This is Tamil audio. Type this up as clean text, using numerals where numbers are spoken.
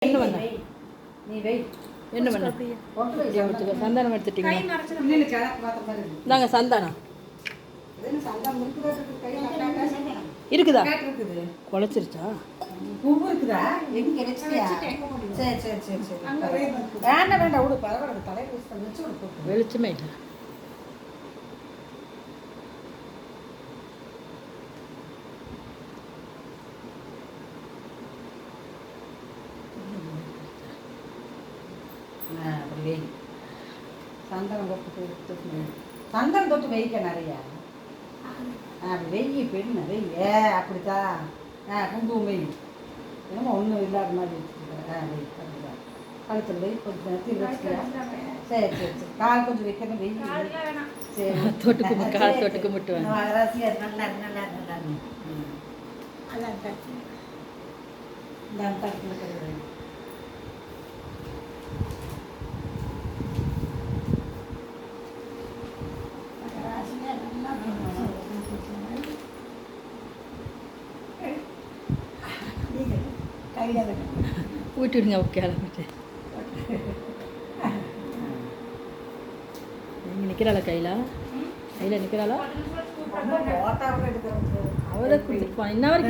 என்ன பண்ண நீ வை என்ன பண்ண சந்தானம் எடுத்துட்டீங்க நாங்க சந்தானம் இருக்குதா குழச்சிருச்சா பூவு இருக்குதா எங்க கிடைச்சியா சரி சரி சரி சரி வேண்டாம் வேண்டாம் விடு பரவாயில்ல தலையை வச்சு விடு வெளிச்சமே இல்லை அப்படி வெய் சந்தனம் தொட்டு சந்தனம் தொட்டு வெய்க்க நிறையா அப்படி வெய்ய பெண்ணு வெய்ய அப்படித்தான் குங்குமம் வெய் என்னமோ ஒன்றும் இல்லாத மாதிரி வச்சுருக்கேன் வெய் அப்படிதான் கழுத்தில் வெய் கொஞ்சம் நேரத்தில் வச்சுக்கலாம் சரி சரி சரி கால் கொஞ்சம் வைக்கணும் வெய் சரி தொட்டுக்கு கால் தொட்டுக்கு மட்டும் ரசியா நல்லா நல்லா நல்லா நல்லா இந்த தட்டு ஊட்டிடுங்க கிளம்பிட்டு நீங்கள் நிற்கிறாளா கையில் நிற்கிறாளா அவளை அவளை கொடுத்துருப்பான் இன்ன வரைக்கும்